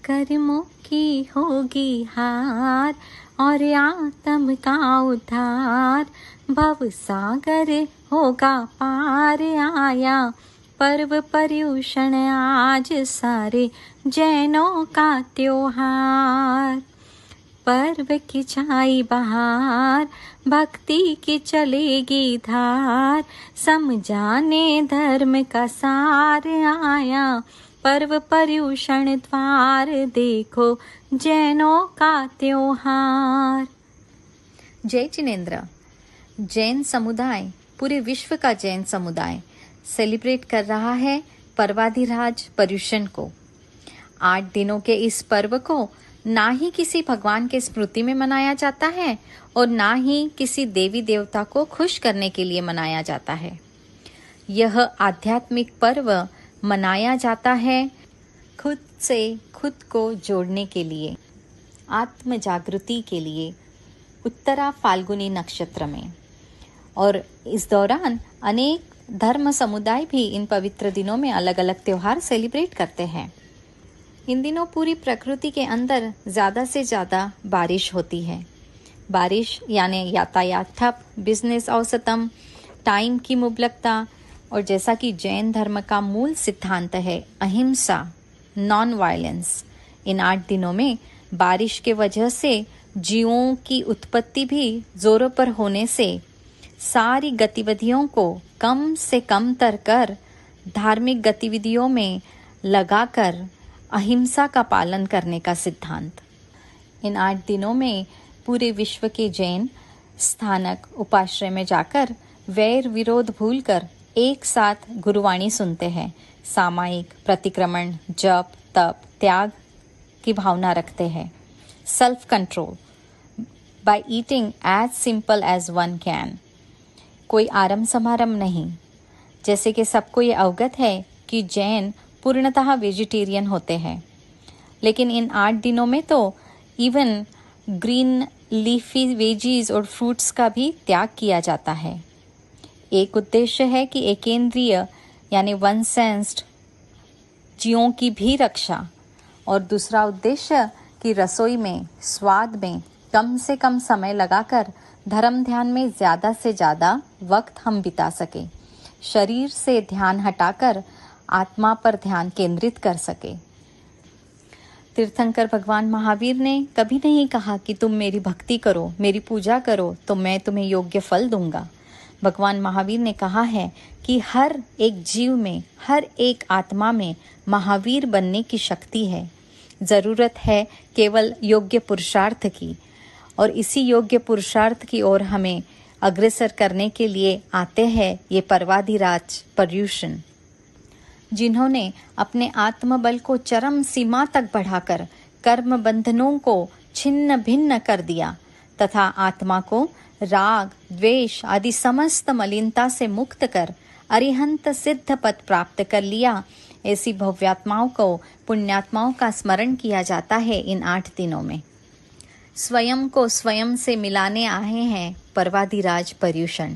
कर्मों की होगी हार और आत्म का उद्धार। भव सागर होगा पार आया पर्व पर्युषण आज सारे जैनों का त्योहार। पर्व की छाई बहार भक्ति की चलेगी धार। समझाने धर्म का सार आया पर्व पर्युषण द्वार देखो जैनों का त्योहार। जय जिनेंद्र। जैन समुदाय, पूरे विश्व का जैन समुदाय सेलिब्रेट कर रहा है पर्वाधिराज पर्युषण को। 8 दिनों के इस पर्व को ना ही किसी भगवान के स्मृति में मनाया जाता है और ना ही किसी देवी देवता को खुश करने के लिए मनाया जाता है। यह आध्यात्मिक पर्व मनाया जाता है खुद से खुद को जोड़ने के लिए, आत्म जागृति के लिए, उत्तरा फाल्गुनी नक्षत्र में। और इस दौरान अनेक धर्म समुदाय भी इन पवित्र दिनों में अलग अलग त्योहार सेलिब्रेट करते हैं। इन दिनों पूरी प्रकृति के अंदर ज़्यादा से ज़्यादा बारिश होती है। बारिश यानी यातायात ठप, बिजनेस औसतम, टाइम की मुबलकता, और जैसा कि जैन धर्म का मूल सिद्धांत है अहिंसा, नॉन वायलेंस, इन 8 दिनों में बारिश के वजह से जीवों की उत्पत्ति भी जोरों पर होने से सारी गतिविधियों को कम से कम कर धार्मिक गतिविधियों में लगाकर अहिंसा का पालन करने का सिद्धांत। इन 8 दिनों में पूरे विश्व के जैन स्थानक उपाश्रय में जाकर वैर विरोध भूलकर एक साथ गुरुवाणी सुनते हैं। सामायिक प्रतिक्रमण, जप, तप, त्याग की भावना रखते हैं। Self control by eating as simple as one can. कोई आरंभ समारंभ नहीं। जैसे कि सबको ये अवगत है कि जैन पूर्णतः वेजिटेरियन होते हैं, लेकिन इन 8 दिनों में तो इवन ग्रीन लीफी वेजीज और फ्रूट्स का भी त्याग किया जाता है। एक उद्देश्य है कि एकेंद्रीय यानी वन सेंस्ड जीवों की भी रक्षा, और दूसरा उद्देश्य कि रसोई में, स्वाद में कम से कम समय लगाकर धर्म ध्यान में ज़्यादा से ज़्यादा वक्त हम बिता सके, शरीर से ध्यान हटाकर आत्मा पर ध्यान केंद्रित कर सके। तीर्थंकर भगवान महावीर ने कभी नहीं कहा कि तुम मेरी भक्ति करो, मेरी पूजा करो तो मैं तुम्हें योग्य फल दूंगा। भगवान महावीर ने कहा है कि हर एक जीव में, हर एक आत्मा में महावीर बनने की शक्ति है। जरूरत है केवल योग्य पुरुषार्थ की, और इसी योग्य पुरुषार्थ की ओर हमें अग्रसर करने के लिए आते हैं ये पर्वाधिराज पर्युषण, जिन्होंने अपने आत्मबल को चरम सीमा तक बढ़ाकर कर्म बंधनों को छिन्न भिन्न कर दिया तथा आत्मा को राग, द्वेष आदि समस्त मलिनता से मुक्त कर अरिहंत सिद्ध पद प्राप्त कर लिया। ऐसी भव्यात्माओं को, पुण्यात्माओं का स्मरण किया जाता है इन 8 दिनों में। स्वयं को स्वयं से मिलाने आए हैं पर्वाधिराज पर्युषण।